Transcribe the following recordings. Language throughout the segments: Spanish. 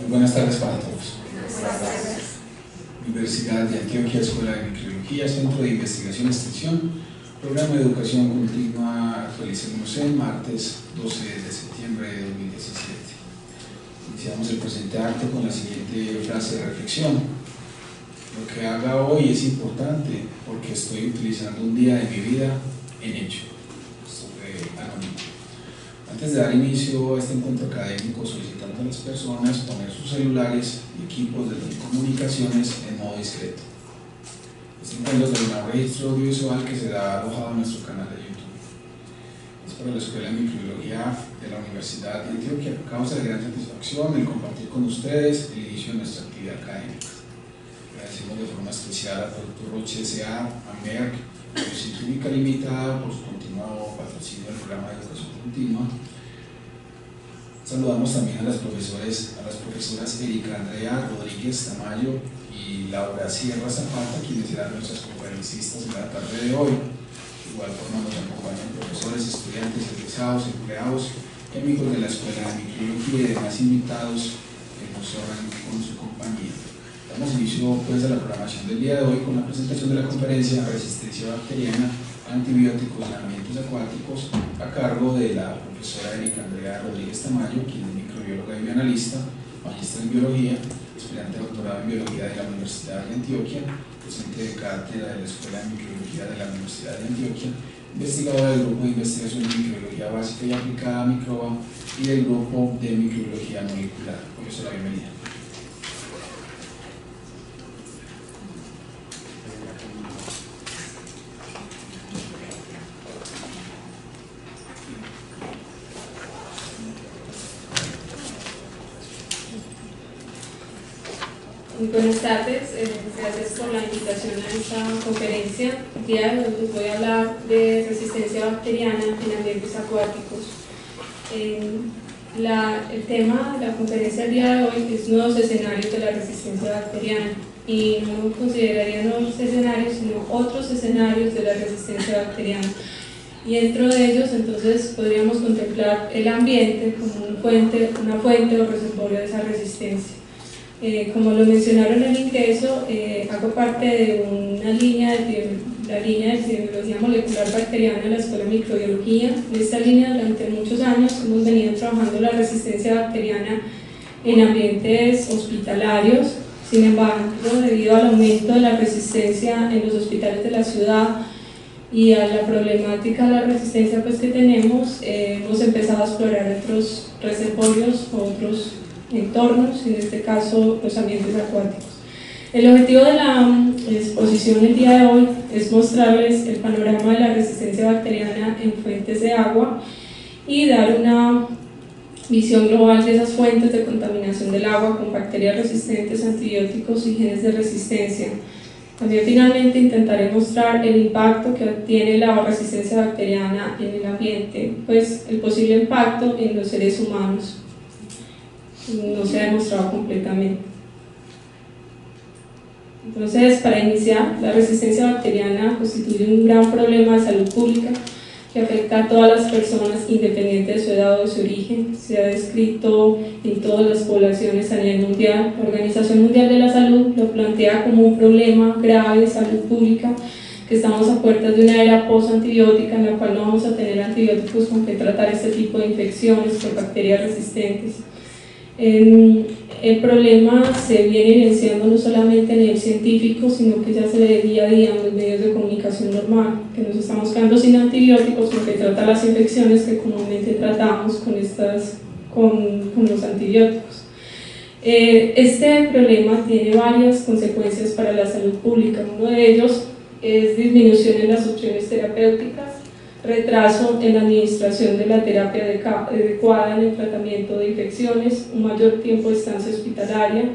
Muy buenas tardes para todos. Universidad de Antioquia, Escuela de Microbiología, Centro de Investigación y Extensión, Programa de Educación Continua, actualicémonos el martes 12 de septiembre de 2017. Iniciamos el presente acto con la siguiente frase de reflexión: lo que haga hoy es importante porque estoy utilizando un día de mi vida en hecho. Esto fue anónimo. Antes de dar inicio a este encuentro académico, solicitando a las personas poner sus celulares y equipos de telecomunicaciones en modo discreto. Este encuentro tendrá un registro audiovisual que será alojado en nuestro canal de YouTube. Es para la Escuela de Microbiología de la Universidad de Antioquia. Causa de gran satisfacción el compartir con ustedes el inicio de nuestra actividad académica. Agradecemos de forma especial a Producto Roche S.A., a Merck, a Científica Limitada por su continuado patrocinio del programa de educación continua. Saludamos también a las profesoras Erika Andrea Rodríguez Tamayo y Laura Sierra Zapata, quienes serán nuestras conferencistas en la tarde de hoy. De igual forma nos acompañan profesores, estudiantes, egresados, empleados y amigos de la Escuela de Microbiología y demás invitados que nos honran con su compañía. Damos inicio pues a la programación del día de hoy con la presentación de la conferencia Resistencia Bacteriana a Antibióticos en Ambientes Acuáticos, a cargo de la profesora Erika Andrea Rodríguez Tamayo, quien es microbióloga y bioanalista, magistra en biología, estudiante doctorado en biología de la Universidad de Antioquia, docente de cátedra de la Escuela de Microbiología de la Universidad de Antioquia, investigadora del Grupo de Investigación de Microbiología Básica y Aplicada a Microba y del Grupo de Microbiología Molecular. Profesora, bienvenida. Muy buenas tardes, gracias por la invitación a esta conferencia. El día de hoy les voy a hablar de resistencia bacteriana en ambientes acuáticos. El tema de la conferencia del día de hoy es nuevos escenarios de la resistencia bacteriana, y no consideraría nuevos escenarios sino otros escenarios de la resistencia bacteriana, y dentro de ellos entonces podríamos contemplar el ambiente como una fuente o reservorio de esa resistencia. Como lo mencionaron en el ingreso, hago parte de la línea de epidemiología molecular bacteriana de la Escuela de Microbiología. En esta línea durante muchos años hemos venido trabajando la resistencia bacteriana en ambientes hospitalarios. Sin embargo, debido al aumento de la resistencia en los hospitales de la ciudad y a la problemática de la resistencia pues, que tenemos, hemos empezado a explorar otros reservorios, otros entornos, en este caso los ambientes acuáticos. El objetivo de la exposición el día de hoy es mostrarles el panorama de la resistencia bacteriana en fuentes de agua y dar una visión global de esas fuentes de contaminación del agua con bacterias resistentes a antibióticos y genes de resistencia. También finalmente intentaré mostrar el impacto que tiene la resistencia bacteriana en el ambiente, pues el posible impacto en los seres humanos no se ha demostrado completamente. Entonces, para iniciar, la resistencia bacteriana constituye un gran problema de salud pública que afecta a todas las personas independiente de su edad o de su origen. Se ha descrito en todas las poblaciones a nivel mundial. La Organización Mundial de la Salud lo plantea como un problema grave de salud pública, que estamos a puertas de una era post-antibiótica en la cual no vamos a tener antibióticos con que tratar este tipo de infecciones por bacterias resistentes. El problema se viene evidenciando no solamente a nivel científico, sino que ya se ve día a día en los medios de comunicación normal, que nos estamos quedando sin antibióticos porque trata las infecciones que comúnmente tratamos con los antibióticos. Este problema tiene varias consecuencias para la salud pública. Uno de ellos es disminución en las opciones terapéuticas, retraso en la administración de la terapia adecuada en el tratamiento de infecciones, un mayor tiempo de estancia hospitalaria,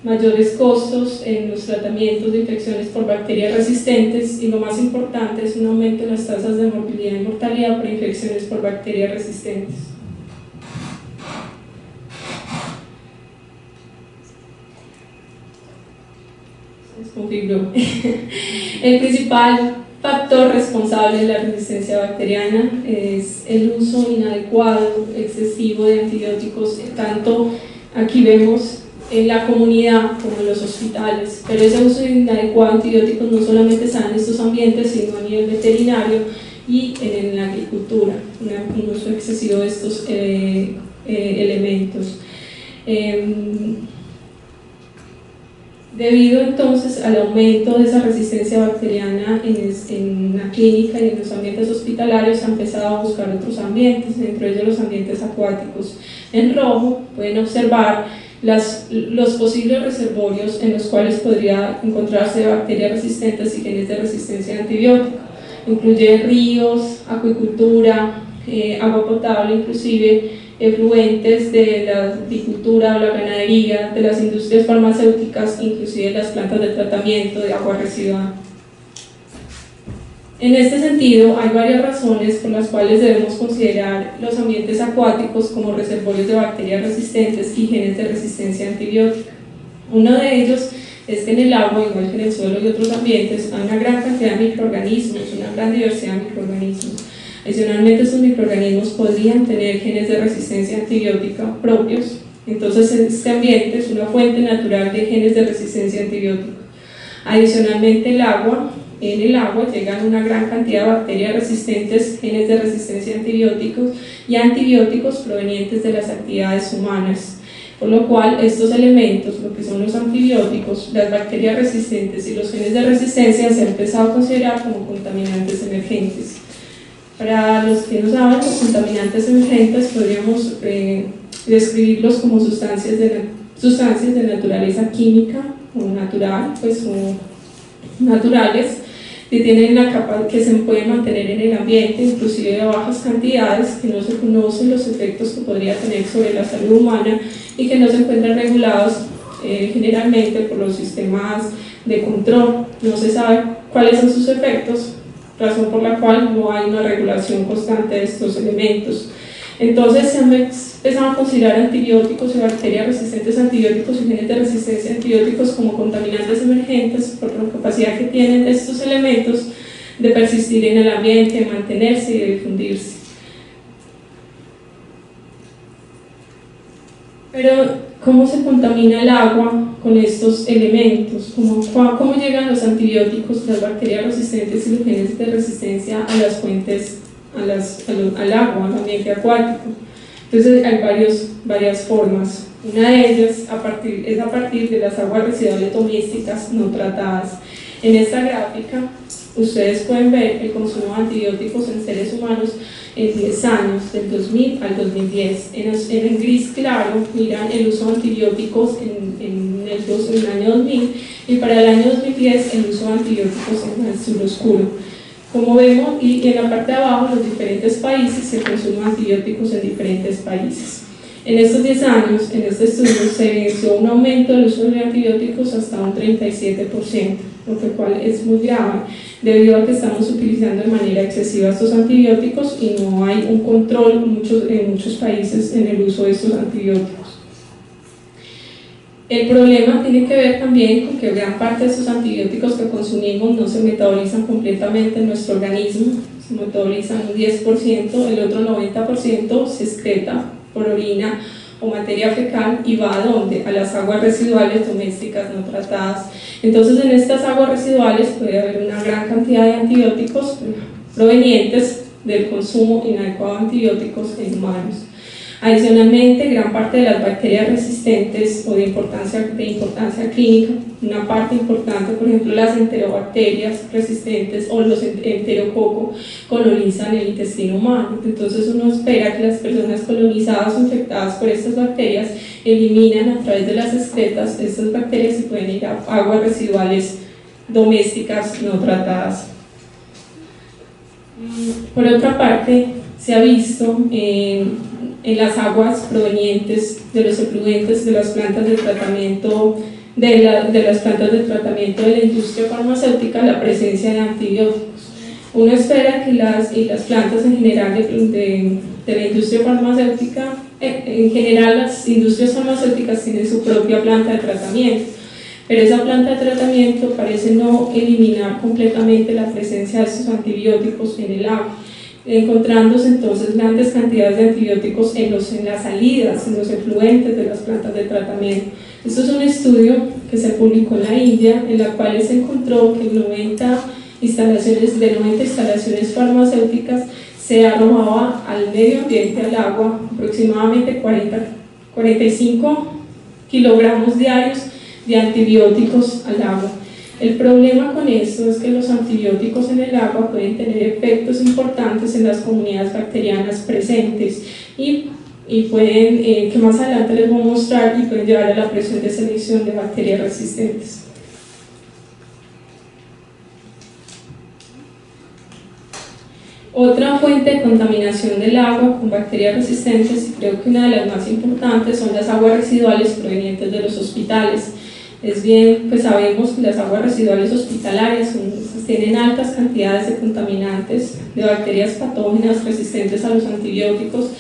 mayores costos en los tratamientos de infecciones por bacterias resistentes, y lo más importante es un aumento en las tasas de morbilidad y mortalidad por infecciones por bacterias resistentes. Se configuró. El principal factor responsable de la resistencia bacteriana es el uso inadecuado, excesivo de antibióticos. Tanto aquí vemos en la comunidad como en los hospitales, pero ese uso inadecuado de antibióticos no solamente se da en estos ambientes, sino a nivel veterinario y en la agricultura, un uso excesivo de estos elementos. Debido entonces al aumento de esa resistencia bacteriana en la clínica y en los ambientes hospitalarios, ha empezado a buscar otros ambientes, entre ellos los ambientes acuáticos. En rojo pueden observar los posibles reservorios en los cuales podría encontrarse bacterias resistentes y genes de resistencia a antibióticos. Incluye ríos, acuicultura, agua potable, inclusive efluentes de la agricultura o la ganadería, de las industrias farmacéuticas, inclusive las plantas de tratamiento de agua residual. En este sentido, hay varias razones por las cuales debemos considerar los ambientes acuáticos como reservorios de bacterias resistentes y genes de resistencia antibiótica. Uno de ellos es que en el agua, igual que en el suelo y otros ambientes, hay una gran cantidad de microorganismos, una gran diversidad de microorganismos. Adicionalmente, estos microorganismos podrían tener genes de resistencia antibiótica propios, entonces este ambiente es una fuente natural de genes de resistencia antibiótica. Adicionalmente, en el agua llegan una gran cantidad de bacterias resistentes, genes de resistencia a antibióticos y antibióticos provenientes de las actividades humanas, por lo cual estos elementos, lo que son los antibióticos, las bacterias resistentes y los genes de resistencia, se han empezado a considerar como contaminantes emergentes. Para los que no saben, los contaminantes emergentes podríamos describirlos como sustancias de naturaleza química o natural, o naturales, que tienen la capacidad que se pueden mantener en el ambiente, inclusive a bajas cantidades, que no se conocen los efectos que podría tener sobre la salud humana y que no se encuentran regulados generalmente por los sistemas de control. No se sabe cuáles son sus efectos, razón por la cual no hay una regulación constante de estos elementos. Entonces se han empezado a considerar antibióticos y bacterias resistentes a antibióticos y genes de resistencia a antibióticos como contaminantes emergentes por la capacidad que tienen estos elementos de persistir en el ambiente, de mantenerse y de difundirse. Pero, ¿cómo se contamina el agua con estos elementos? ¿Cómo llegan los antibióticos, las bacterias resistentes y los genes de resistencia a las fuentes, al agua, al ambiente acuático? Entonces hay varias formas. Una de ellas es a partir de las aguas residuales domésticas no tratadas. En esta gráfica ustedes pueden ver el consumo de antibióticos en seres humanos en 10 años, del 2000 al 2010. En gris claro miran el uso de antibióticos en el año 2000 y para el año 2010 el uso de antibióticos en azul oscuro. Como vemos, y en la parte de abajo los diferentes países, el consumo de antibióticos en diferentes países. En estos 10 años, en este estudio, se evidenció un aumento del uso de antibióticos hasta un 37%, lo cual es muy grave, debido a que estamos utilizando de manera excesiva estos antibióticos y no hay un control en muchos países en el uso de estos antibióticos. El problema tiene que ver también con que gran parte de estos antibióticos que consumimos no se metabolizan completamente en nuestro organismo, se metabolizan un 10%, el otro 90% se excreta por orina o materia fecal y va a ¿dónde? A las aguas residuales domésticas no tratadas. Entonces en estas aguas residuales puede haber una gran cantidad de antibióticos provenientes del consumo inadecuado de antibióticos en humanos. Adicionalmente, gran parte de las bacterias resistentes o de importancia clínica, una parte importante, por ejemplo, las enterobacterias resistentes o los enterococo, colonizan el intestino humano. Entonces uno espera que las personas colonizadas o infectadas por estas bacterias eliminan a través de las excretas estas bacterias y pueden ir a aguas residuales domésticas no tratadas. Por otra parte, se ha visto en las aguas provenientes de los efluentes de las plantas de tratamiento de la industria farmacéutica la presencia de antibióticos. Uno espera que las plantas en general de la industria farmacéutica, en general las industrias farmacéuticas tienen su propia planta de tratamiento, pero esa planta de tratamiento parece no eliminar completamente la presencia de estos antibióticos en el agua, encontrándose entonces grandes cantidades de antibióticos en las salidas, en los efluentes de las plantas de tratamiento. Esto es un estudio que se publicó en la India, en la cual se encontró que 90 instalaciones farmacéuticas se arrojaba al medio ambiente, al agua, aproximadamente 45 kilogramos diarios de antibióticos al agua. El problema con esto es que los antibióticos en el agua pueden tener efectos importantes en las comunidades bacterianas presentes y pueden, que más adelante les voy a mostrar, y pueden llevar a la presión de selección de bacterias resistentes. Otra fuente de contaminación del agua con bacterias resistentes, y creo que una de las más importantes, son las aguas residuales provenientes de los hospitales. Es bien, pues sabemos que las aguas residuales hospitalarias tienen altas cantidades de contaminantes, de bacterias patógenas resistentes a los antibióticos,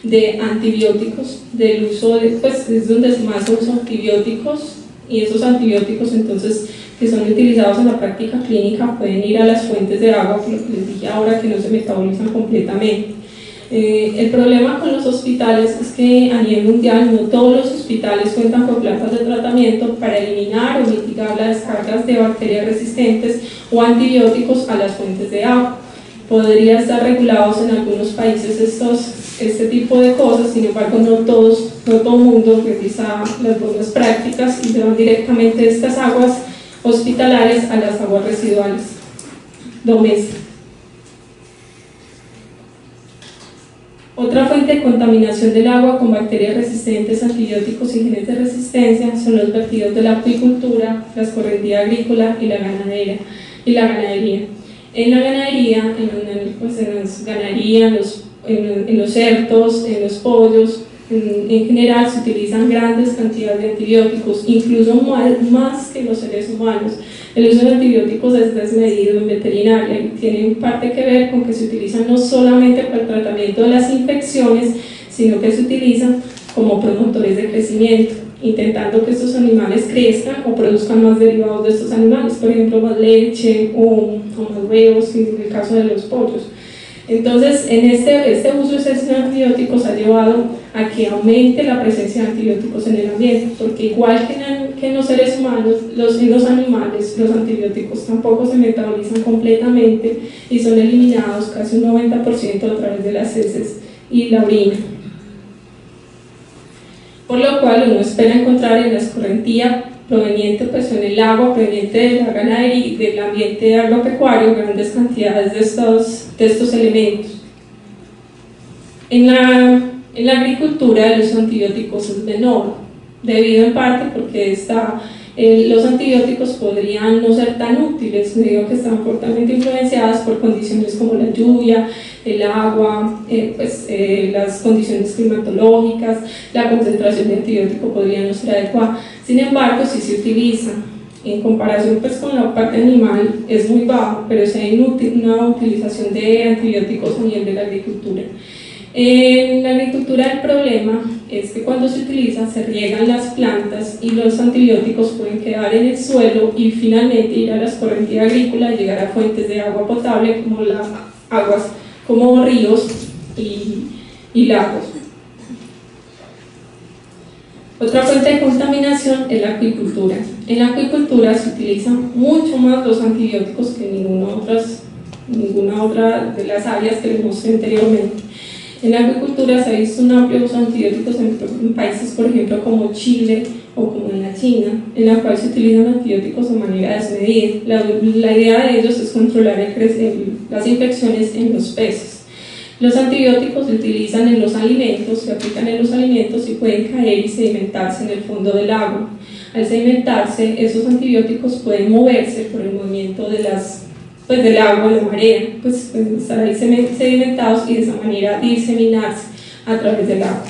del uso de, pues es donde más se usan antibióticos, y esos antibióticos entonces que son utilizados en la práctica clínica pueden ir a las fuentes de agua, por lo que les dije ahora, que no se metabolizan completamente. El problema con los hospitales es que a nivel mundial no todos los hospitales cuentan con plantas de tratamiento para eliminar o mitigar las descargas de bacterias resistentes o antibióticos a las fuentes de agua. Podría estar regulados en algunos países este tipo de cosas, sin embargo no todo el mundo realiza las buenas prácticas y se van directamente de estas aguas hospitalarias a las aguas residuales domésticas. Otra fuente de contaminación del agua con bacterias resistentes, antibióticos y genes de resistencia son los vertidos de la acuicultura, la escorrentía agrícola y la ganadería. En la ganadería, en los cerdos, en los pollos, en general se utilizan grandes cantidades de antibióticos, incluso más que los seres humanos. El uso de antibióticos es desmedido en veterinaria y tiene en parte que ver con que se utilizan no solamente para el tratamiento de las infecciones, sino que se utilizan como promotores de crecimiento, intentando que estos animales crezcan o produzcan más derivados de estos animales, por ejemplo más leche o más huevos, en el caso de los pollos. Entonces, en este uso excesivo de antibióticos ha llevado a que aumente la presencia de antibióticos en el ambiente, porque igual que en los seres humanos, en los animales, los antibióticos tampoco se metabolizan completamente y son eliminados casi un 90% a través de las heces y la orina. Por lo cual uno espera encontrar en la escorrentía proveniente, pues en el agua proveniente de la ganadería y del ambiente agropecuario, grandes cantidades de estos elementos. En la agricultura el uso de antibióticos es menor, debido en parte porque los antibióticos podrían no ser tan útiles, debido a que están fuertemente influenciadas por condiciones como la lluvia, el agua, las condiciones climatológicas, la concentración de antibiótico podría no ser adecuada. Sin embargo, si se utiliza, en comparación pues, con la parte animal, es muy bajo, pero si hay una utilización de antibióticos a nivel de la agricultura. En la agricultura el problema es que cuando se utiliza se riegan las plantas y los antibióticos pueden quedar en el suelo y finalmente ir a la escorrentía agrícola y llegar a fuentes de agua potable como ríos y lagos. Otra fuente de contaminación es la acuicultura. En la acuicultura se utilizan mucho más los antibióticos que ninguna otra de las áreas que les mostré anteriormente. En la agricultura se ha visto un amplio uso de antibióticos en países, por ejemplo, como Chile o como en la China, en la cual se utilizan antibióticos de manera desmedida. La idea de ellos es controlar las infecciones en los peces. Los antibióticos se utilizan en los alimentos, se aplican en los alimentos y pueden caer y sedimentarse en el fondo del agua. Al sedimentarse, esos antibióticos pueden moverse por el movimiento del agua, la marea, pues pueden estar ahí sedimentados y de esa manera diseminarse a través del agua.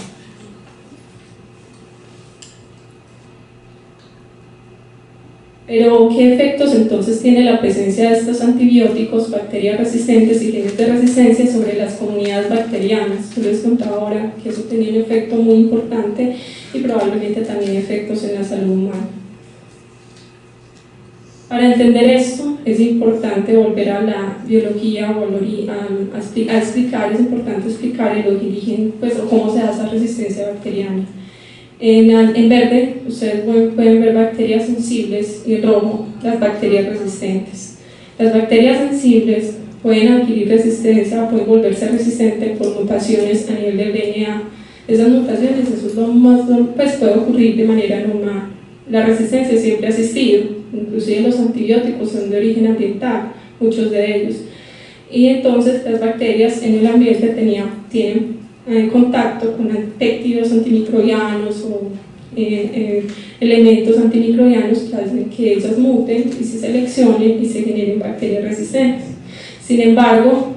Pero, ¿qué efectos entonces tiene la presencia de estos antibióticos, bacterias resistentes y genes de resistencia sobre las comunidades bacterianas? Yo les contaba ahora que eso tenía un efecto muy importante y probablemente también efectos en la salud humana. Para entender esto es importante volver a la biología es importante explicar el origen, pues, o cómo se da esa resistencia bacteriana. En verde ustedes pueden ver bacterias sensibles y en rojo las bacterias resistentes. Las bacterias sensibles pueden adquirir resistencia o pueden volverse resistentes por mutaciones a nivel del DNA. Esas mutaciones, eso es lo más, pues puede ocurrir de manera normal. La resistencia siempre ha existido, inclusive los antibióticos son de origen ambiental, muchos de ellos. Y entonces las bacterias en el ambiente tienen contacto con péptidos antimicrobianos o elementos antimicrobianos que hacen que ellas muten y se seleccionen y se generen bacterias resistentes. Sin embargo,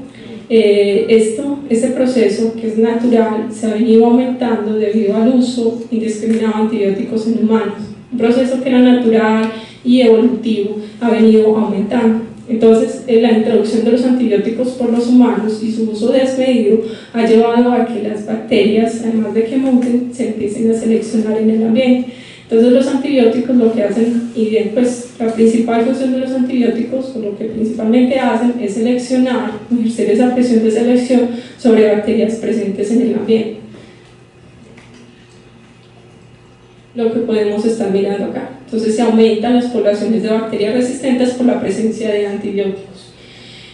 ese proceso, que es natural, se ha venido aumentando debido al uso indiscriminado de antibióticos en humanos. Un proceso que era natural y evolutivo ha venido aumentando. Entonces, la introducción de los antibióticos por los humanos y su uso desmedido ha llevado a que las bacterias, además de que muten, se empiecen a seleccionar en el ambiente. Entonces, los antibióticos lo que hacen, y bien, pues la principal función de los antibióticos, o lo que principalmente hacen, es seleccionar, ejercer esa presión de selección sobre bacterias presentes en el ambiente. Lo que podemos estar mirando acá. Entonces se aumentan las poblaciones de bacterias resistentes por la presencia de antibióticos.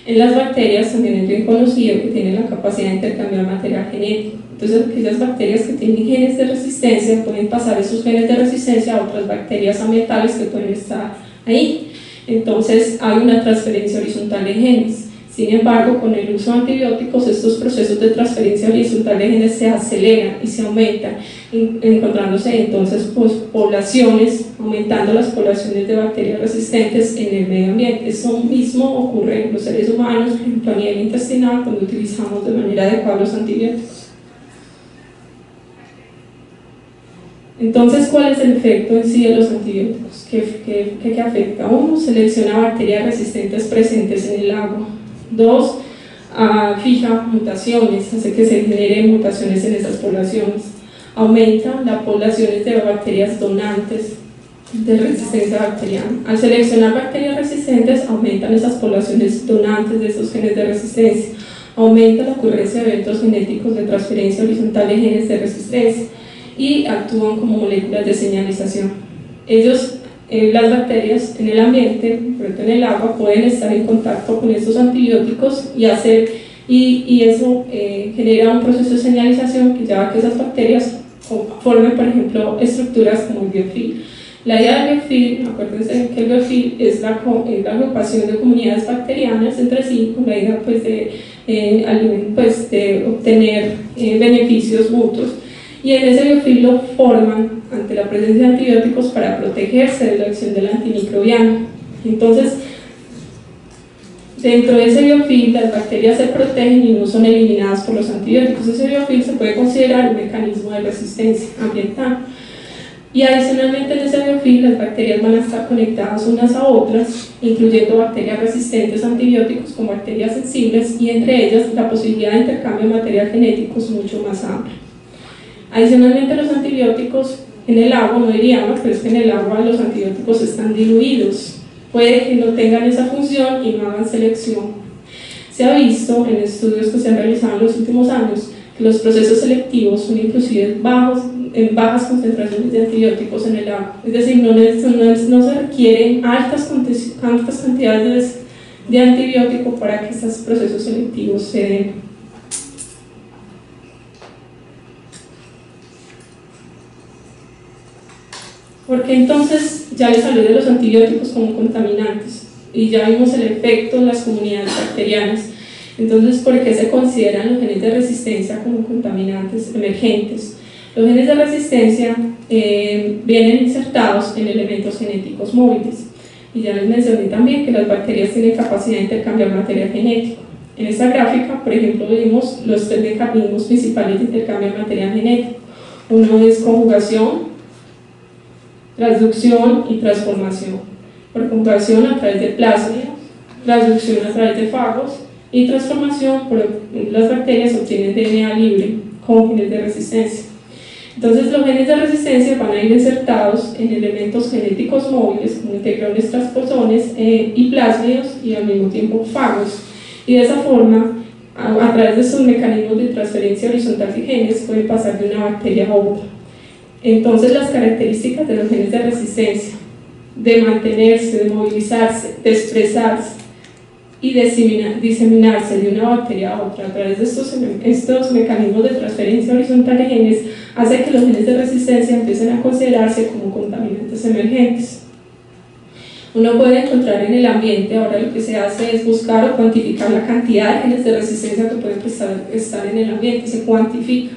En las bacterias también es bien conocido que tienen la capacidad de intercambiar material genético. Entonces aquellas bacterias que tienen genes de resistencia pueden pasar esos genes de resistencia a otras bacterias ambientales que pueden estar ahí. Entonces hay una transferencia horizontal de genes. Sin embargo, con el uso de antibióticos, estos procesos de transferencia horizontal de genes se aceleran y se aumentan, encontrándose entonces poblaciones, aumentando las poblaciones de bacterias resistentes en el medio ambiente. Eso mismo ocurre en los seres humanos, por ejemplo, a nivel intestinal, cuando utilizamos de manera adecuada los antibióticos. Entonces, ¿cuál es el efecto en sí de los antibióticos? ¿Qué afecta? Uno, selecciona bacterias resistentes presentes en el agua. Dos, fija mutaciones, hace que se generen mutaciones en esas poblaciones. Aumenta las poblaciones de bacterias donantes de resistencia bacteriana. Al seleccionar bacterias resistentes, aumentan esas poblaciones donantes de esos genes de resistencia. Aumenta la ocurrencia de eventos genéticos de transferencia horizontal de genes de resistencia y actúan como moléculas de señalización. Las bacterias en el ambiente, por ejemplo en el agua, pueden estar en contacto con estos antibióticos y eso genera un proceso de señalización que lleva a que esas bacterias formen, por ejemplo, estructuras como el biofil. La idea del biofil, acuérdense que el biofil es la agrupación de comunidades bacterianas entre sí, con la idea pues, de obtener beneficios mutuos. Y en ese biofil lo forman ante la presencia de antibióticos para protegerse de la acción del antimicrobiano. Entonces, dentro de ese biofil las bacterias se protegen y no son eliminadas por los antibióticos. Ese biofil se puede considerar un mecanismo de resistencia ambiental. Y adicionalmente en ese biofil las bacterias van a estar conectadas unas a otras, incluyendo bacterias resistentes a antibióticos con bacterias sensibles, y entre ellas la posibilidad de intercambio de material genético es mucho más amplia. Adicionalmente, los antibióticos en el agua, no diríamos, pero es que en el agua los antibióticos están diluidos. Puede que no tengan esa función y no hagan selección. Se ha visto en estudios que se han realizado en los últimos años que los procesos selectivos son inclusive en bajas concentraciones de antibióticos en el agua. Es decir, no se requieren altas cantidades de antibiótico para que estos procesos selectivos se den. Porque entonces ya les hablé de los antibióticos como contaminantes y ya vimos el efecto en las comunidades bacterianas. Entonces, ¿por qué se consideran los genes de resistencia como contaminantes emergentes? Los genes de resistencia vienen insertados en elementos genéticos móviles. Y ya les mencioné también que las bacterias tienen capacidad de intercambiar material genético. En esta gráfica, por ejemplo, vimos los tres mecanismos principales de intercambio de material genético. Uno es conjugación, transducción y transformación. Por conjugación a través de plásmidos, transducción a través de fagos y transformación por las bacterias obtienen DNA libre con genes de resistencia. Entonces los genes de resistencia van a ir insertados en elementos genéticos móviles como integrones, transposones y plásmidos y al mismo tiempo fagos. Y de esa forma, a través de estos mecanismos de transferencia horizontal de genes, pueden pasar de una bacteria a otra. Entonces las características de los genes de resistencia, de mantenerse, de movilizarse, de expresarse y diseminarse de una bacteria a otra a través de estos mecanismos de transferencia horizontal de genes, hace que los genes de resistencia empiecen a considerarse como contaminantes emergentes. Uno puede encontrar en el ambiente, ahora lo que se hace es buscar o cuantificar la cantidad de genes de resistencia que pueden estar en el ambiente, se cuantifica.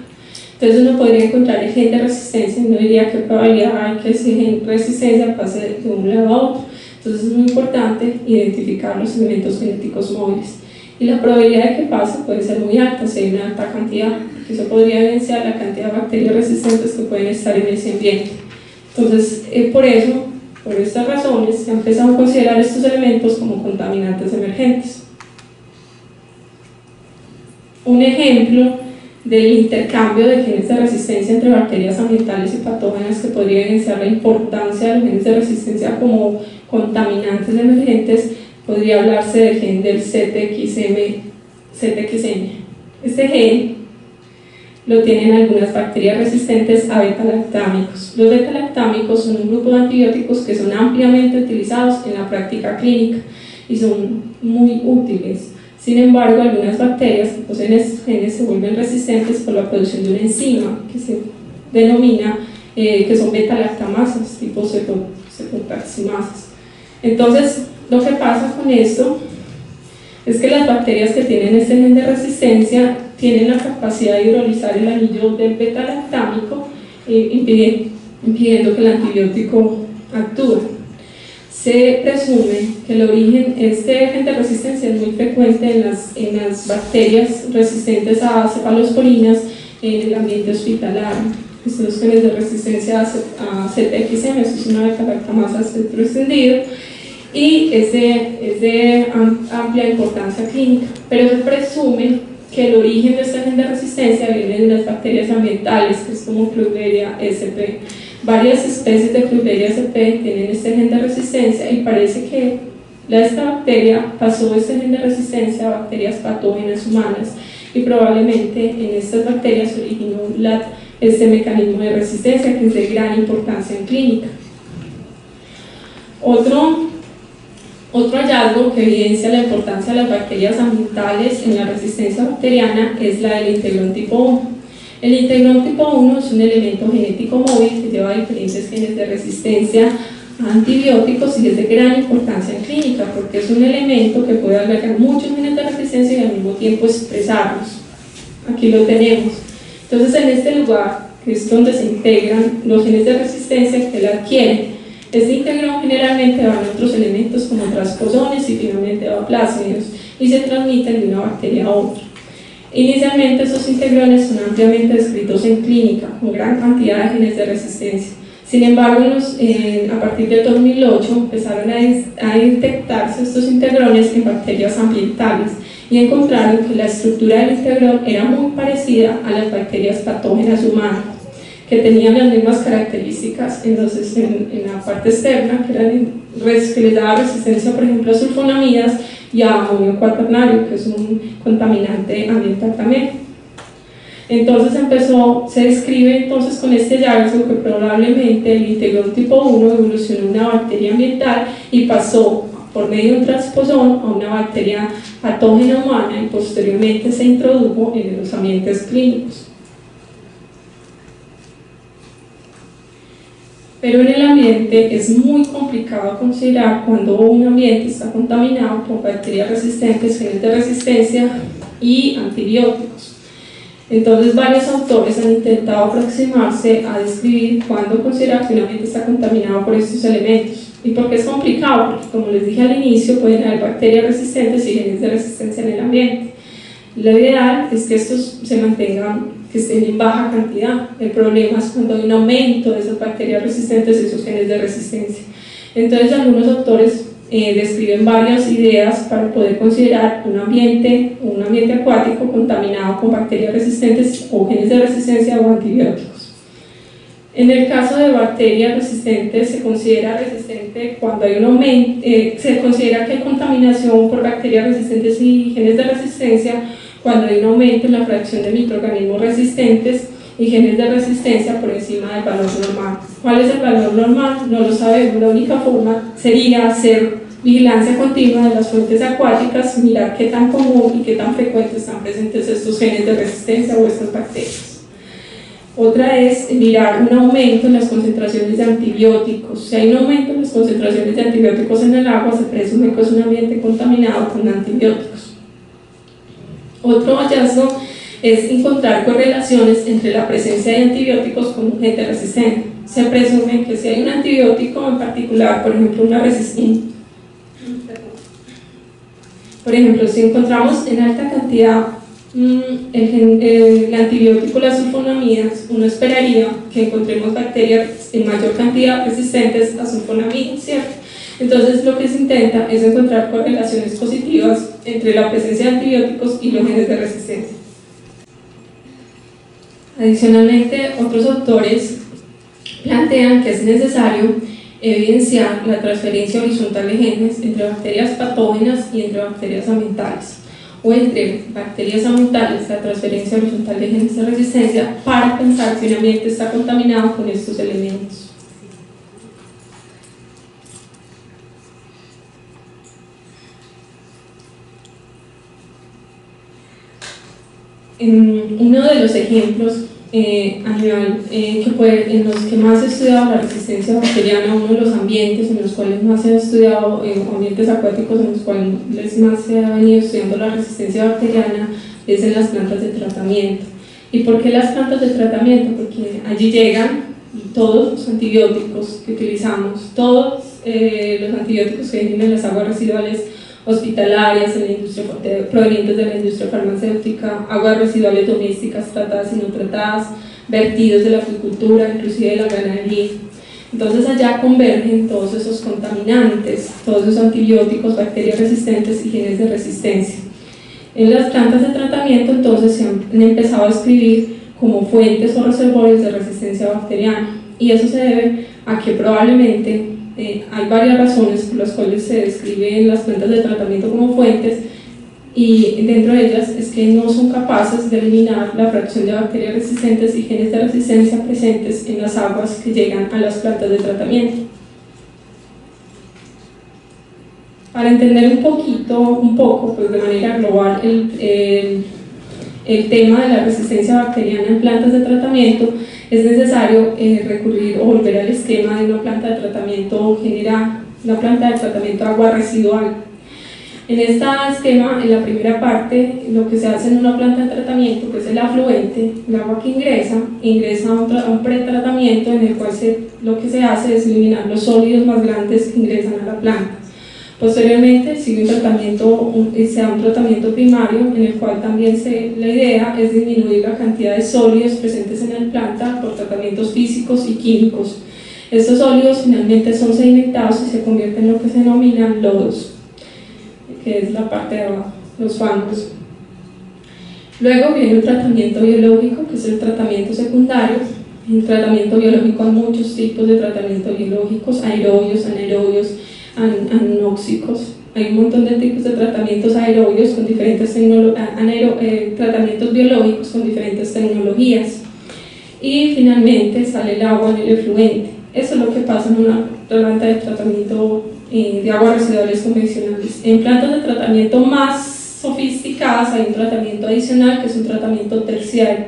Entonces uno podría encontrar el gen de resistencia y uno diría qué probabilidad hay que ese gen de resistencia pase de un lado a otro. Entonces es muy importante identificar los elementos genéticos móviles. Y la probabilidad de que pase puede ser muy alta, si hay una alta cantidad, que eso podría evidenciar la cantidad de bacterias resistentes que pueden estar en ese ambiente. Entonces, por estas razones, se han empezado a considerar estos elementos como contaminantes emergentes. Un ejemplo del intercambio de genes de resistencia entre bacterias ambientales y patógenas que podría evidenciar la importancia de los genes de resistencia como contaminantes emergentes, podría hablarse del gen del CTXN. Este gen lo tienen algunas bacterias resistentes a beta-lactámicos. Los beta-lactámicos son un grupo de antibióticos que son ampliamente utilizados en la práctica clínica y son muy útiles. Sin embargo, algunas bacterias que poseen estos genes se vuelven resistentes por la producción de una enzima que se denomina que son beta-lactamasas, tipo cetotaximasas. Entonces, lo que pasa con esto es que las bacterias que tienen este gen de resistencia tienen la capacidad de hidrolizar el anillo del beta-lactámico, impidiendo que el antibiótico actúe. Se presume que el origen, este gen de resistencia es muy frecuente en las bacterias resistentes a cefalosporinas en el ambiente hospitalario. Estos genes de resistencia a CTXN, eso es una beta-lactamasa espectro extendido, y es de amplia importancia clínica, pero se presume que el origen de este gen de resistencia viene de las bacterias ambientales, que es como Clouderia sp. Varias especies de Clouderia sp tienen este gen de resistencia y parece que esta bacteria pasó este gen de resistencia a bacterias patógenas humanas y probablemente en estas bacterias originó este mecanismo de resistencia que es de gran importancia en clínica. Otro hallazgo que evidencia la importancia de las bacterias ambientales en la resistencia bacteriana es la del integrón tipo 1. El integrón tipo 1 es un elemento genético móvil que lleva diferentes genes de resistencia a antibióticos y es de gran importancia en clínica porque es un elemento que puede albergar muchos genes de resistencia y al mismo tiempo expresarlos. Aquí lo tenemos. Entonces, en este lugar, que es donde se integran los genes de resistencia que la adquieren, este integrón generalmente va en otros elementos como transposones y finalmente va a plásmidos y se transmiten de una bacteria a otra. Inicialmente estos integrones son ampliamente descritos en clínica con gran cantidad de genes de resistencia. Sin embargo, a partir de 2008 empezaron a detectarse estos integrones en bacterias ambientales y encontraron que la estructura del integrón era muy parecida a las bacterias patógenas humanas, que tenían las mismas características en la parte externa, que les daba resistencia, por ejemplo, a sulfonamidas y a amonio cuaternario, que es un contaminante ambiental también. Entonces se describe entonces con este hallazgo que probablemente el integrón tipo 1 evolucionó en una bacteria ambiental y pasó por medio de un transposón a una bacteria patógena humana y posteriormente se introdujo en los ambientes clínicos. Pero en el ambiente es muy complicado considerar cuando un ambiente está contaminado por bacterias resistentes, genes de resistencia y antibióticos. Entonces varios autores han intentado aproximarse a describir cuándo considerar que un ambiente está contaminado por estos elementos. ¿Y por qué es complicado? Porque como les dije al inicio, pueden haber bacterias resistentes y genes de resistencia en el ambiente. Lo ideal es que estos se mantengan, que estén en baja cantidad. El problema es cuando hay un aumento de esas bacterias resistentes y esos genes de resistencia. Entonces algunos autores describen varias ideas para poder considerar un ambiente acuático contaminado con bacterias resistentes o genes de resistencia o antibióticos. En el caso de bacterias resistentes se considera resistente cuando hay un aumento, se considera que hay contaminación por bacterias resistentes y genes de resistencia cuando hay un aumento en la fracción de microorganismos resistentes y genes de resistencia por encima del valor normal. ¿Cuál es el valor normal? No lo sabemos. La única forma sería hacer vigilancia continua de las fuentes acuáticas, mirar qué tan común y qué tan frecuentes están presentes estos genes de resistencia o estas bacterias. Otra es mirar un aumento en las concentraciones de antibióticos. Si hay un aumento en las concentraciones de antibióticos en el agua, se presume que es un ambiente contaminado con antibióticos. Otro hallazgo es encontrar correlaciones entre la presencia de antibióticos con un gen resistente. Se presume que si hay un antibiótico en particular, por ejemplo, si encontramos en alta cantidad el antibiótico, las sulfonamidas, uno esperaría que encontremos bacterias en mayor cantidad resistentes a sulfonamidas, ¿cierto? Entonces lo que se intenta es encontrar correlaciones positivas entre la presencia de antibióticos y los genes de resistencia. Adicionalmente, otros autores plantean que es necesario evidenciar la transferencia horizontal de genes entre bacterias patógenas y entre bacterias ambientales, o entre bacterias ambientales, la transferencia horizontal de genes de resistencia, para pensar que un ambiente está contaminado con estos elementos. Uno de los ejemplos en los que más se ha estudiado la resistencia bacteriana, uno de los ambientes en los cuales más se ha estudiado, ambientes acuáticos en los cuales más se ha venido estudiando la resistencia bacteriana, es en las plantas de tratamiento. ¿Y por qué las plantas de tratamiento? Porque allí llegan todos los antibióticos que utilizamos, todos los antibióticos que vienen en las aguas residuales hospitalarias, en la industria, provenientes de la industria farmacéutica, aguas residuales domésticas tratadas y no tratadas, vertidos de la acuicultura, inclusive de la ganadería. Entonces allá convergen todos esos contaminantes, todos esos antibióticos, bacterias resistentes y genes de resistencia. En las plantas de tratamiento entonces se han empezado a escribir como fuentes o reservorios de resistencia bacteriana, y eso se debe a que probablemente hay varias razones por las cuales se describen las plantas de tratamiento como fuentes, y dentro de ellas es que no son capaces de eliminar la fracción de bacterias resistentes y genes de resistencia presentes en las aguas que llegan a las plantas de tratamiento. Para entender un poco pues de manera global el tema de la resistencia bacteriana en plantas de tratamiento, es necesario recurrir o volver al esquema de una planta de tratamiento general, una planta de tratamiento de agua residual. En este esquema, en la primera parte, lo que se hace en una planta de tratamiento, que es el afluente, el agua que ingresa a un pretratamiento en el cual lo que se hace es eliminar los sólidos más grandes que ingresan a la planta. Posteriormente sigue se da un tratamiento primario en el cual también la idea es disminuir la cantidad de sólidos presentes en la planta por tratamientos físicos y químicos. Estos sólidos finalmente son sedimentados y se convierten en lo que se denominan lodos, que es la parte de abajo, los fangos. Luego viene el tratamiento biológico, que es el tratamiento secundario. En el tratamiento biológico hay muchos tipos de tratamientos biológicos, aerobios, anaerobios, anóxicos. Hay un montón de tipos de tratamientos aerobios con diferentes tratamientos biológicos con diferentes tecnologías. Y finalmente sale el agua en el efluente. Eso es lo que pasa en una planta de tratamiento de aguas residuales convencionales. En plantas de tratamiento más sofisticadas hay un tratamiento adicional, que es un tratamiento terciario.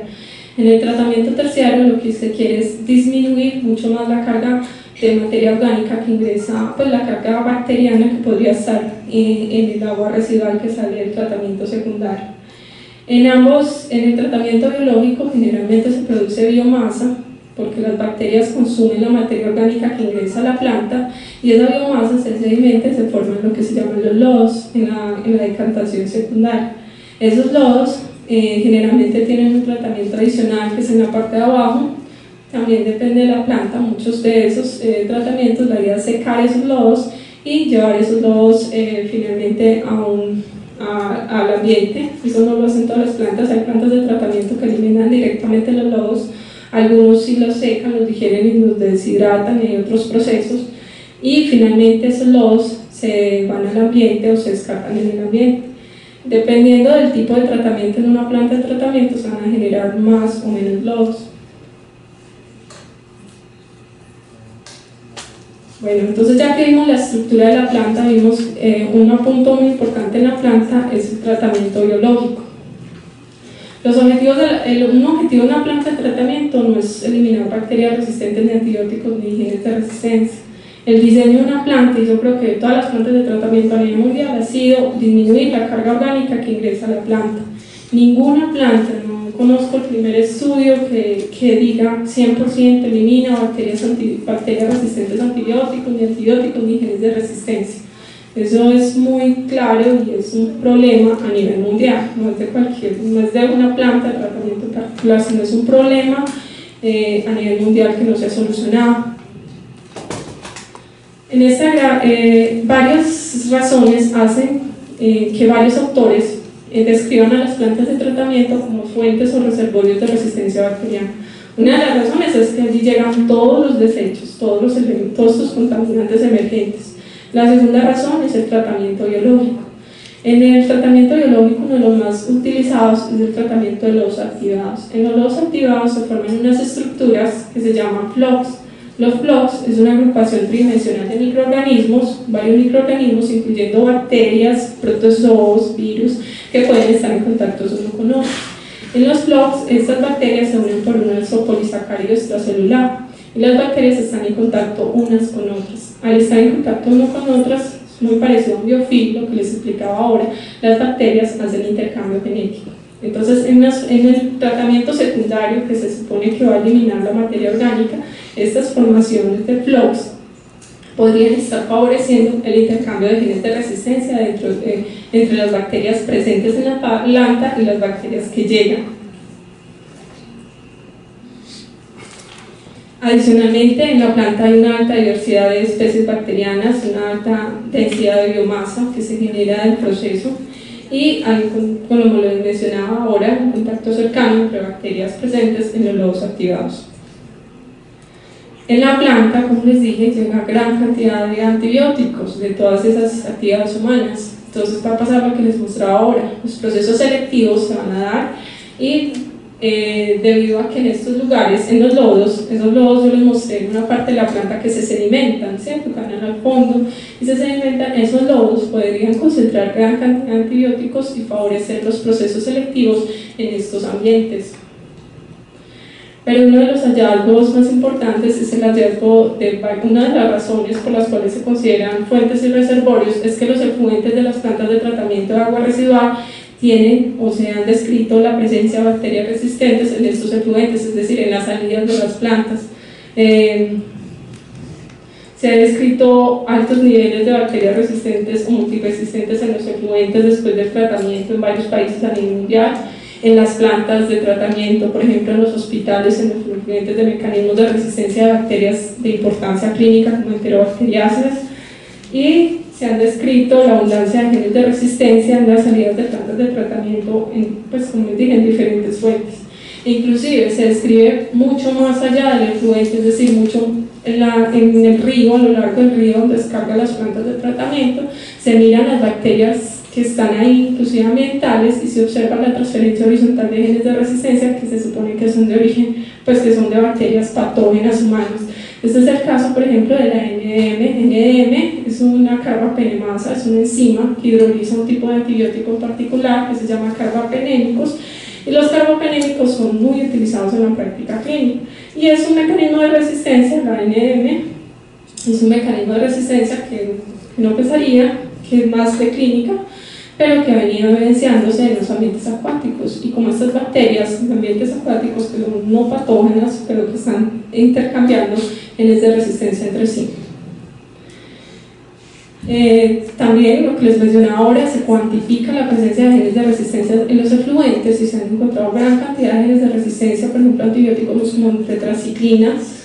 En el tratamiento terciario lo que se quiere es disminuir mucho más la carga de materia orgánica que ingresa, pues la carga bacteriana que podría estar en el agua residual que sale del tratamiento secundario. En el tratamiento biológico generalmente se produce biomasa, porque las bacterias consumen la materia orgánica que ingresa a la planta, y esa biomasa se sedimenta y se forman lo que se llaman los lodos en la decantación secundaria. Esos lodos generalmente tienen un tratamiento adicional, que es en la parte de abajo. También depende de la planta. Muchos de esos tratamientos, la idea es secar esos lodos y llevar esos lodos finalmente al ambiente. Eso no lo hacen todas las plantas. Hay plantas de tratamiento que eliminan directamente los lodos, algunos sí los secan, los digieren y los deshidratan, y hay otros procesos, y finalmente esos lodos se van al ambiente o se descartan en el ambiente. Dependiendo del tipo de tratamiento en una planta de tratamiento se van a generar más o menos lodos. Bueno, entonces ya que vimos la estructura de la planta, vimos un punto muy importante en la planta es el tratamiento biológico. Los objetivos un objetivo de una planta de tratamiento no es eliminar bacterias resistentes ni antibióticos ni genes de resistencia. El diseño de una planta, y yo creo que todas las plantas de tratamiento a nivel mundial, ha sido disminuir la carga orgánica que ingresa a la planta. Ninguna planta, no conozco el primer estudio que diga 100% elimina bacterias resistentes a antibióticos, ni genes de resistencia. Eso es muy claro y es un problema a nivel mundial, no es de una planta de tratamiento particular, sino es un problema a nivel mundial que no se ha solucionado. En varias razones hacen que varios autores describan a las plantas de tratamiento como fuentes o reservorios de resistencia bacteriana. Una de las razones es que allí llegan todos los desechos, todos sus contaminantes emergentes. La segunda razón es el tratamiento biológico. En el tratamiento biológico, uno de los más utilizados es el tratamiento de lodos activados. En los lodos activados se forman unas estructuras que se llaman flocs. Los flocs es una agrupación tridimensional de microorganismos, varios microorganismos incluyendo bacterias, protozoos, virus, que pueden estar en contacto uno con otro. En los flocs, estas bacterias se unen por un polisacárido extracelular y las bacterias están en contacto unas con otras. Al estar en contacto uno con otras, muy parecido a un biofilm, lo que les explicaba ahora, las bacterias hacen intercambio genético. Entonces, en el tratamiento secundario, que se supone que va a eliminar la materia orgánica, estas formaciones de flocs podrían estar favoreciendo el intercambio de genes de resistencia entre las bacterias presentes en la planta y las bacterias que llegan. Adicionalmente, en la planta hay una alta diversidad de especies bacterianas, una alta densidad de biomasa que se genera del proceso y hay, como les mencionaba ahora, un contacto cercano entre bacterias presentes en los lodos activados. En la planta, como les dije, llega gran cantidad de antibióticos de todas esas actividades humanas. Entonces va a pasar lo que les mostraba ahora, los procesos selectivos se van a dar y debido a que en estos lugares, en los lodos, esos lodos yo les mostré en una parte de la planta que se sedimentan, ¿cierto? Caen al fondo y se sedimentan, esos lodos podrían concentrar gran cantidad de antibióticos y favorecer los procesos selectivos en estos ambientes. Pero uno de los hallazgos más importantes es el hallazgo de una de las razones por las cuales se consideran fuentes y reservorios es que los efluentes de las plantas de tratamiento de agua residual tienen o se han descrito la presencia de bacterias resistentes en estos efluentes, es decir, en las salidas de las plantas. Se han descrito altos niveles de bacterias resistentes o multiresistentes en los efluentes después del tratamiento en varios países a nivel mundial. En las plantas de tratamiento, por ejemplo en los hospitales, en los efluentes de mecanismos de resistencia de bacterias de importancia clínica como enterobacteriáceas, y se han descrito la abundancia de genes de resistencia en las salidas de plantas de tratamiento, pues como les dije, en diferentes fuentes. Inclusive se describe mucho más allá del efluente, es decir, mucho en el río, a lo largo del río donde descargan las plantas de tratamiento, se miran las bacterias que están ahí, inclusive ambientales, y se observa la transferencia horizontal de genes de resistencia que se supone que son de origen, pues que son de bacterias patógenas humanas. Este es el caso, por ejemplo, de la NDM. NDM es una carbapenemasa, es una enzima que hidroliza un tipo de antibiótico en particular que se llama carbapenémicos, y los carbapenémicos son muy utilizados en la práctica clínica. Y es un mecanismo de resistencia, la NDM es un mecanismo de resistencia que no pensaría que es más de clínica, pero que ha venido evidenciándose en los ambientes acuáticos, y como estas bacterias en ambientes acuáticos que son no patógenas, pero que están intercambiando genes de resistencia entre sí. También lo que les mencionaba ahora, se cuantifica la presencia de genes de resistencia en los efluentes y se han encontrado gran cantidad de genes de resistencia, por ejemplo antibióticos como tetraciclinas,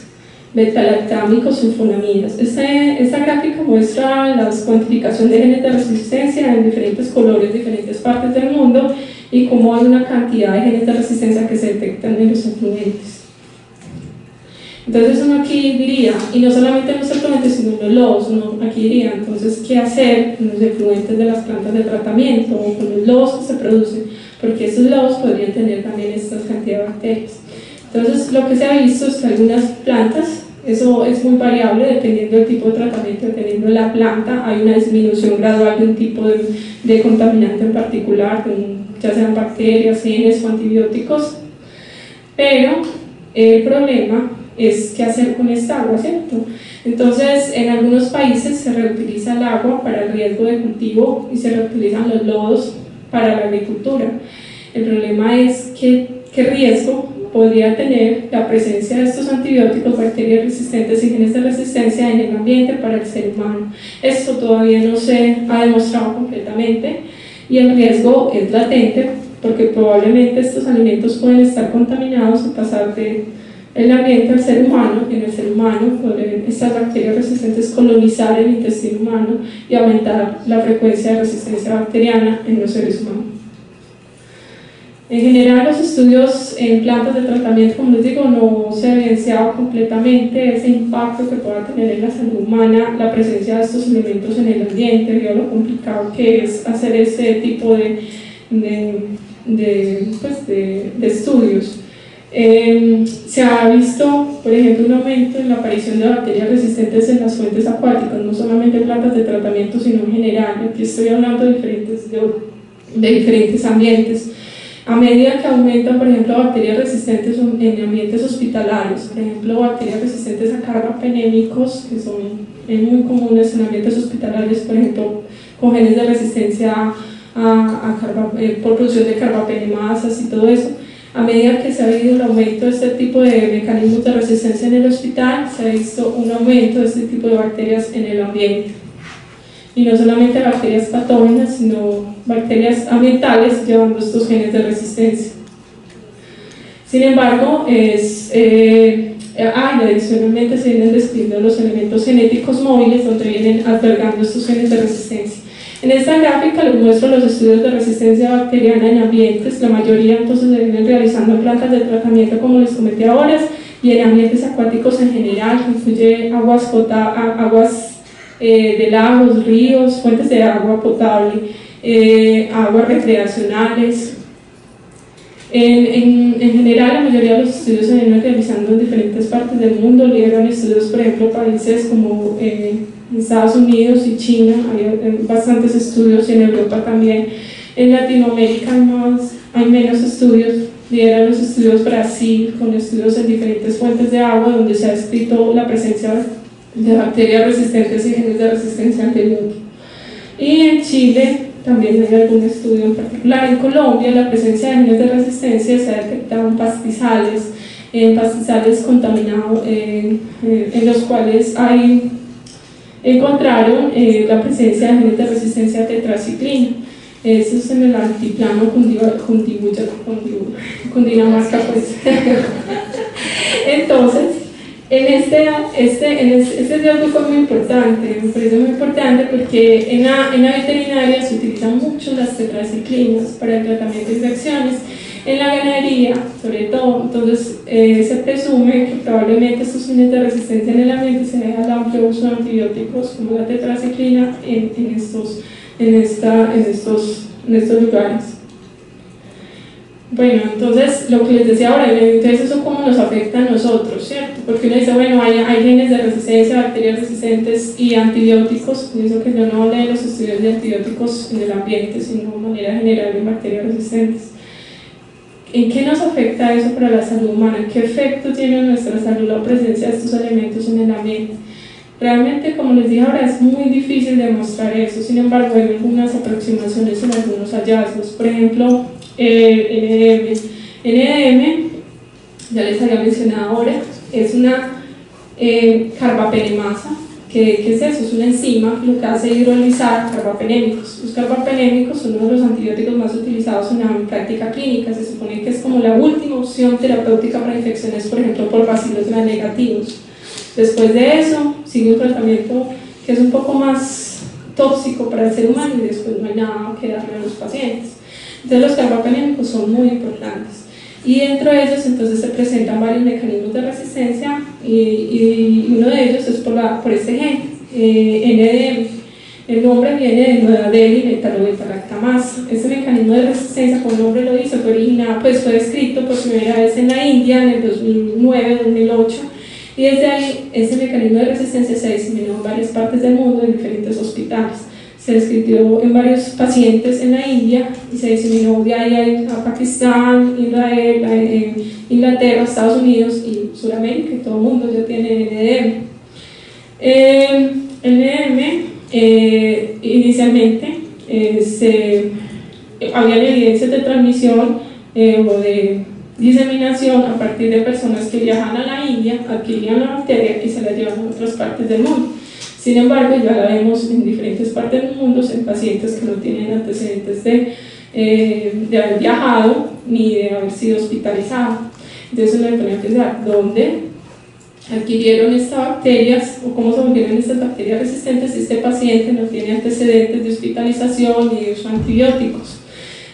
beta-lactámicos, sulfonamidas. Esta gráfica muestra la cuantificación de genes de resistencia en diferentes colores, diferentes partes del mundo, y cómo hay una cantidad de genes de resistencia que se detectan en los efluentes. Entonces uno aquí diría, y no solamente en los efluentes sino en los lodos, uno aquí diría entonces qué hacer en los efluentes de las plantas de tratamiento o con los lodos que se producen, porque esos lodos podrían tener también estas cantidades de bacterias. Entonces lo que se ha visto es que algunas plantas Eso es muy variable dependiendo del tipo de tratamiento, dependiendo de la planta. Hay una disminución gradual de un tipo de contaminante en particular, ya sean bacterias, genes o antibióticos. Pero el problema es qué hacer con esta agua, ¿cierto? Entonces, en algunos países se reutiliza el agua para el riesgo de cultivo y se reutilizan los lodos para la agricultura. El problema es qué riesgo podría tener la presencia de estos antibióticos, bacterias resistentes y genes de resistencia en el ambiente para el ser humano. Esto todavía no se ha demostrado completamente y el riesgo es latente porque probablemente estos alimentos pueden estar contaminados y pasar del ambiente al ser humano. En el ser humano pueden estas bacterias resistentes colonizar el intestino humano y aumentar la frecuencia de resistencia bacteriana en los seres humanos. En general, los estudios en plantas de tratamiento, como les digo, no se ha evidenciado completamente ese impacto que pueda tener en la salud humana la presencia de estos elementos en el ambiente, debido a lo complicado que es hacer ese tipo de estudios. Se ha visto, por ejemplo, un aumento en la aparición de bacterias resistentes en las fuentes acuáticas, no solamente en plantas de tratamiento, sino en general. Aquí estoy hablando de diferentes ambientes. A medida que aumentan, por ejemplo, bacterias resistentes en ambientes hospitalarios, por ejemplo, bacterias resistentes a carbapenémicos, que son muy comunes en ambientes hospitalarios, por ejemplo, con genes de resistencia por producción de carbapenemasas y todo eso. A medida que se ha habido el aumento de este tipo de mecanismos de resistencia en el hospital, se ha visto un aumento de este tipo de bacterias en el ambiente. Y no solamente bacterias patógenas, sino bacterias ambientales llevando estos genes de resistencia. Sin embargo, adicionalmente se vienen describiendo los elementos genéticos móviles donde vienen albergando estos genes de resistencia. En esta gráfica les muestro los estudios de resistencia bacteriana en ambientes. La mayoría entonces se vienen realizando en plantas de tratamiento, como les comenté ahora, y en ambientes acuáticos en general, que incluye aguas de lagos, ríos, fuentes de agua potable, aguas recreacionales. En general, la mayoría de los estudios se vienen realizando en diferentes partes del mundo. Lideran estudios, por ejemplo, países como Estados Unidos y China, hay bastantes estudios, y en Europa también. En Latinoamérica hay menos estudios. Lideran los estudios Brasil, con estudios en diferentes fuentes de agua, donde se ha descrito la presencia de bacterias resistentes y genes de resistencia antibiótica. Y en Chile también hay algún estudio en particular. En Colombia la presencia de genes de resistencia se ha detectado en pastizales contaminados, en los cuales encontraron la presencia de genes de resistencia a tetraciclina. Eso es en el altiplano Cundinamarca, pues. Entonces, este hallazgo fue muy importante, me parece muy importante porque en la veterinaria se utilizan mucho las tetraciclinas para el tratamiento de infecciones, en la ganadería sobre todo. Entonces se presume que probablemente estos genes de resistencia en el ambiente se debe al amplio uso de antibióticos como la tetraciclina en estos lugares. Bueno, entonces lo que les decía ahora, entonces eso cómo nos afecta a nosotros, ¿cierto? Porque uno dice, bueno, hay genes de resistencia, bacterias resistentes y antibióticos. Pienso que yo no hablé de los estudios de antibióticos en el ambiente, sino de manera general en bacterias resistentes. ¿En qué nos afecta eso para la salud humana? ¿Qué efecto tiene en nuestra salud la presencia de estos elementos en el ambiente? Realmente, como les dije ahora, es muy difícil demostrar eso. Sin embargo, hay algunas aproximaciones en algunos hallazgos. Por ejemplo, NDM, ya les había mencionado ahora, es una carbapenemasa. ¿Qué es eso? Es una enzima lo que hace hidrolizar carbapenémicos. Los carbapenémicos son uno de los antibióticos más utilizados en la práctica clínica. Se supone que es como la última opción terapéutica para infecciones, por ejemplo, por bacilos gram-negativos. Después de eso, sigue un tratamiento que es un poco más tóxico para el ser humano y después no hay nada que darle a los pacientes. Entonces los carbapenémicos son muy importantes. Y dentro de ellos entonces se presentan varios mecanismos de resistencia y uno de ellos es por este gen, NDM. El nombre viene de Nueva Delhi, metalobetalactamasa. Este mecanismo de resistencia, como el nombre lo dice, fue descrito por primera vez en la India en el 2009-2008 Y desde ahí, ese mecanismo de resistencia se diseminó en varias partes del mundo, en diferentes hospitales. Se describió en varios pacientes en la India y se diseminó de ahí a Pakistán, Israel, Inglaterra, Estados Unidos y Sudamérica, y todo el mundo ya tiene NDM. NDM inicialmente había evidencias de transmisión o de diseminación a partir de personas que viajan a la India, adquirían la bacteria y se la llevan a otras partes del mundo. Sin embargo, ya la vemos en diferentes partes del mundo en pacientes que no tienen antecedentes de haber viajado ni de haber sido hospitalizados. Entonces uno pone a pensar, ¿dónde adquirieron estas bacterias o cómo se volvieron estas bacterias resistentes si este paciente no tiene antecedentes de hospitalización ni de uso de antibióticos?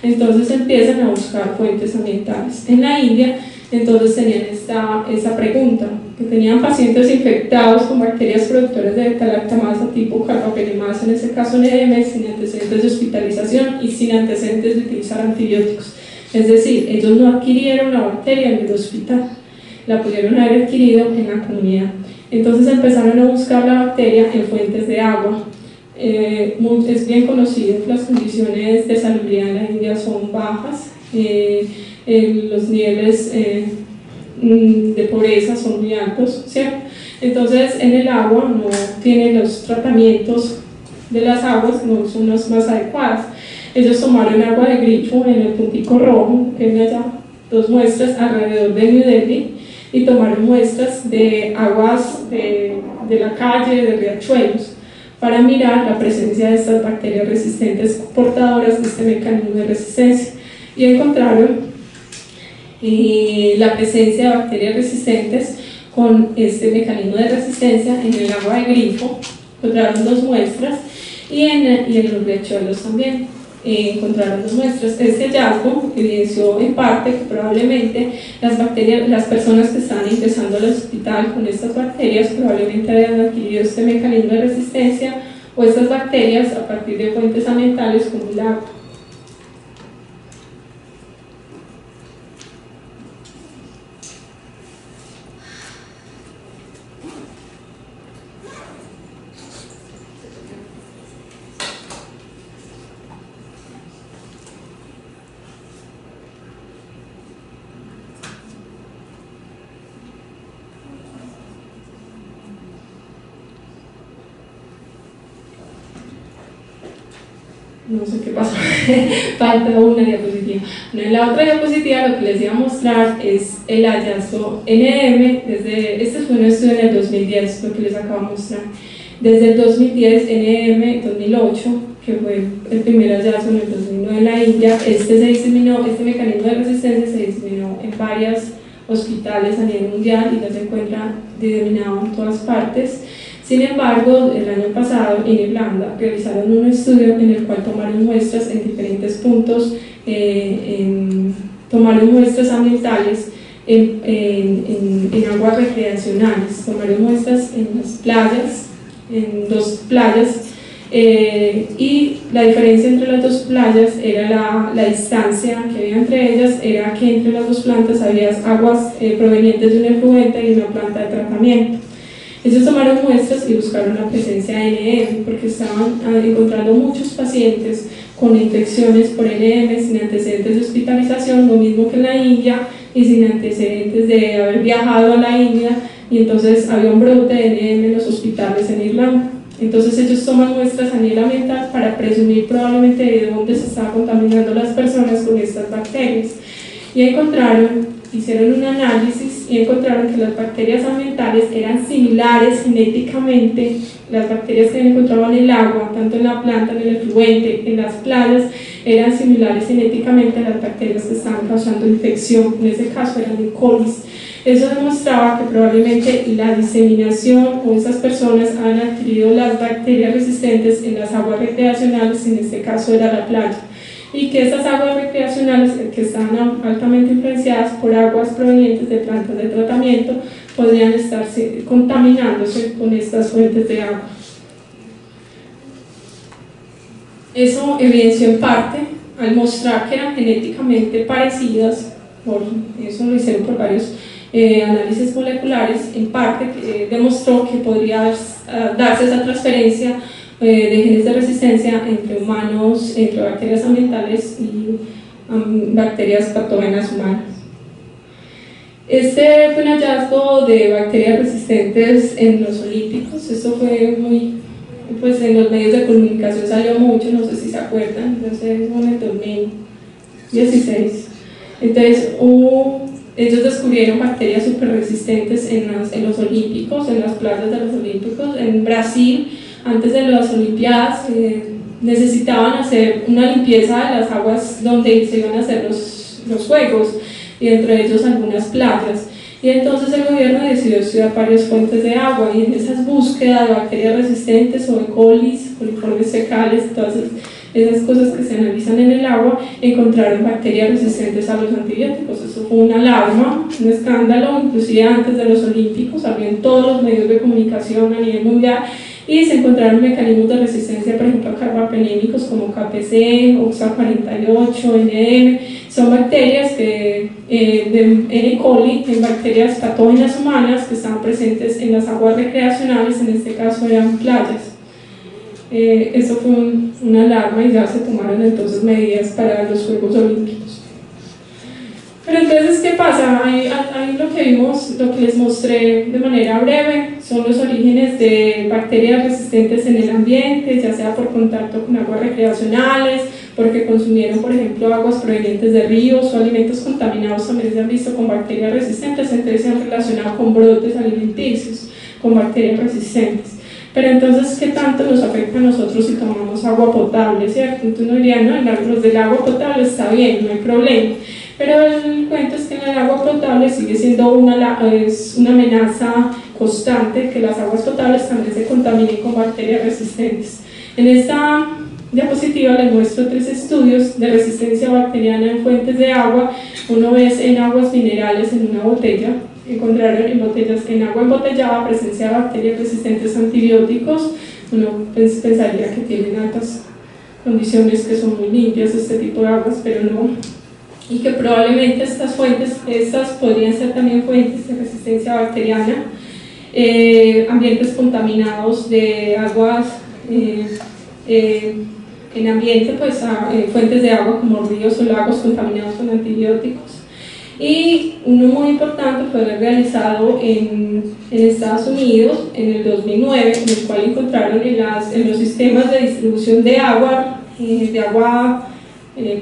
Entonces empiezan a buscar fuentes ambientales. En la India, entonces tenían esa pregunta, que tenían pacientes infectados con bacterias productoras de beta-lactamasa tipo carbapenemasa, en ese caso NDM, sin antecedentes de hospitalización y sin antecedentes de utilizar antibióticos. Es decir, ellos no adquirieron la bacteria en el hospital, la pudieron haber adquirido en la comunidad. Entonces empezaron a buscar la bacteria en fuentes de agua. Es bien conocido que las condiciones de salubridad en la India son bajas, los niveles de pobreza son muy altos, ¿cierto? Entonces en el agua no tienen los tratamientos de las aguas, no son las más adecuadas. Ellos tomaron agua de grifo en el puntico rojo, que ven allá, 2 muestras alrededor de New Delhi, y tomaron muestras de aguas de la calle, de riachuelos, para mirar la presencia de estas bacterias resistentes portadoras de este mecanismo de resistencia, y encontraron la presencia de bacterias resistentes con este mecanismo de resistencia en el agua de grifo. Encontraron 2 muestras y en los riachuelos también encontraron 2 muestras. Este hallazgo evidenció en parte que probablemente las personas que estaban ingresando al hospital con estas bacterias probablemente habían adquirido este mecanismo de resistencia o estas bacterias a partir de fuentes ambientales como el agua. No sé qué pasó, falta una diapositiva. Bueno, en la otra diapositiva lo que les iba a mostrar es el hallazgo NDM. Este fue un estudio en el 2010, lo que les acabo de mostrar. Desde el 2010, NDM 2008, que fue el primer hallazgo en el 2009 en la India, este mecanismo de resistencia se diseminó en varios hospitales a nivel mundial y ya se encuentra diseminado en todas partes. Sin embargo, el año pasado en Irlanda realizaron un estudio en el cual tomaron muestras en diferentes puntos, tomaron muestras ambientales en aguas recreacionales, tomaron muestras en las playas, en 2 playas, y la diferencia entre las 2 playas era la distancia que había entre ellas, era que entre las 2 plantas había aguas provenientes de un efluente y una planta de tratamiento. Ellos tomaron muestras y buscaron la presencia de NDM porque estaban encontrando muchos pacientes con infecciones por NDM sin antecedentes de hospitalización, lo mismo que en la India, y sin antecedentes de haber viajado a la India, y entonces había un brote de NDM en los hospitales en Irlanda. Entonces ellos toman muestras a nivel ambiental para presumir probablemente de dónde se estaban contaminando las personas con estas bacterias. Y hicieron un análisis y encontraron que las bacterias ambientales eran similares genéticamente, las bacterias que encontraban en el agua, tanto en la planta, en el efluente, en las playas, eran similares genéticamente a las bacterias que estaban causando infección, en ese caso eran E. coli. Eso demostraba que probablemente la diseminación o esas personas han adquirido las bacterias resistentes en las aguas recreacionales, en este caso era la playa, y que esas aguas recreacionales que estaban altamente influenciadas por aguas provenientes de plantas de tratamiento podrían estar contaminándose con estas fuentes de agua. Eso evidenció en parte al mostrar que eran genéticamente parecidas, eso lo hicieron por varios análisis moleculares, en parte demostró que podría darse esa transferencia de genes de resistencia entre humanos, entre bacterias ambientales y bacterias patógenas humanas. Este fue un hallazgo de bacterias resistentes en los olímpicos. Esto fue muy, pues en los medios de comunicación salió mucho, no sé si se acuerdan, no sé, en el 2016. Entonces ellos descubrieron bacterias super resistentes en los olímpicos, en las playas de los olímpicos. En Brasil, antes de las olimpiadas, necesitaban hacer una limpieza de las aguas donde se iban a hacer los juegos, y entre ellos algunas playas, y entonces el gobierno decidió estudiar varias fuentes de agua, y en esas búsquedas de bacterias resistentes o E. coli, coliformes fecales, todas esas cosas que se analizan en el agua, encontraron bacterias resistentes a los antibióticos. Eso fue una alarma, un escándalo, inclusive antes de los olímpicos, salió en todos los medios de comunicación a nivel mundial, y se encontraron mecanismos de resistencia, por ejemplo, a carbapenémicos como KPC, OXA48, NM. Son bacterias de E. coli, en bacterias patógenas humanas que están presentes en las aguas recreacionales, en este caso eran playas. Eso fue una alarma, y ya se tomaron entonces medidas para los Juegos Olímpicos. Pero entonces, ¿qué pasa? Ahí lo que vimos, lo que les mostré de manera breve, son los orígenes de bacterias resistentes en el ambiente, ya sea por contacto con aguas recreacionales, porque consumieron, por ejemplo, aguas provenientes de ríos o alimentos contaminados. También se han visto con bacterias resistentes, entonces se han relacionado con brotes alimenticios, con bacterias resistentes. Pero entonces, ¿qué tanto nos afecta a nosotros si tomamos agua potable, cierto? Entonces uno diría, no, los del agua potable está bien, no hay problema. Pero el cuento es que el agua potable sigue siendo una amenaza constante, que las aguas potables también se contaminen con bacterias resistentes. En esta diapositiva les muestro 3 estudios de resistencia bacteriana en fuentes de agua. Uno es en aguas minerales en una botella. Encontraron en botellas que en agua embotellada presencia de bacterias resistentes a antibióticos. Uno pensaría que tienen altas condiciones, que son muy limpias este tipo de aguas, pero no, y que probablemente estas podrían ser también fuentes de resistencia bacteriana. Ambientes contaminados de aguas en ambiente, pues fuentes de agua como ríos o lagos contaminados con antibióticos. Y uno muy importante fue realizado en Estados Unidos en el 2009, en el cual encontraron en los sistemas de distribución de agua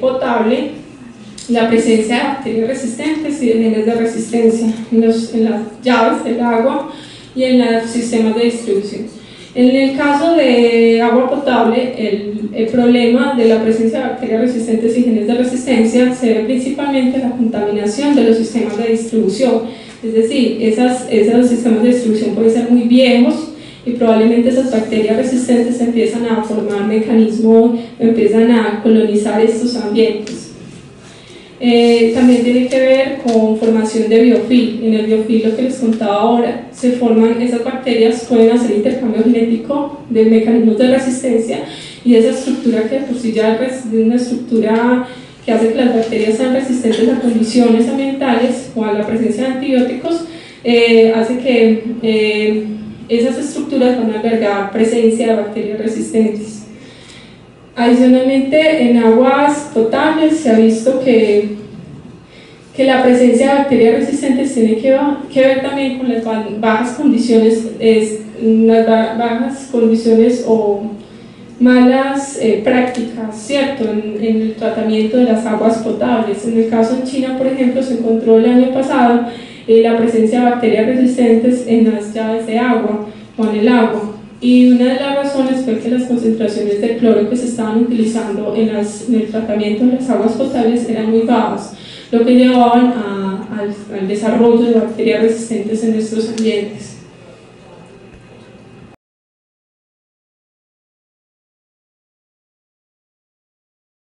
potable la presencia de bacterias resistentes y de genes de resistencia en las llaves del agua y en los sistemas de distribución. En el caso de agua potable, el problema de la presencia de bacterias resistentes y genes de resistencia se debe principalmente a la contaminación de los sistemas de distribución. Es decir, esos sistemas de distribución pueden ser muy viejos, y probablemente esas bacterias resistentes empiezan a formar mecanismos, empiezan a colonizar estos ambientes. También tiene que ver con formación de biofilm. En el biofilm, lo que les contaba ahora, se forman esas bacterias, pueden hacer intercambio genético de mecanismos de resistencia, y esa estructura que por sí ya es una estructura que hace que las bacterias sean resistentes a condiciones ambientales o a la presencia de antibióticos, hace que esas estructuras van a albergar presencia de bacterias resistentes. Adicionalmente, en aguas potables se ha visto que la presencia de bacterias resistentes tiene que ver también con las bajas condiciones o malas prácticas, ¿cierto?, en el tratamiento de las aguas potables. En el caso de China, por ejemplo, se encontró el año pasado la presencia de bacterias resistentes en las llaves de agua o en el agua. Y una de las razones fue que las concentraciones de cloro que se estaban utilizando en el tratamiento de las aguas potables eran muy bajas, lo que llevaban al desarrollo de bacterias resistentes en nuestros ambientes.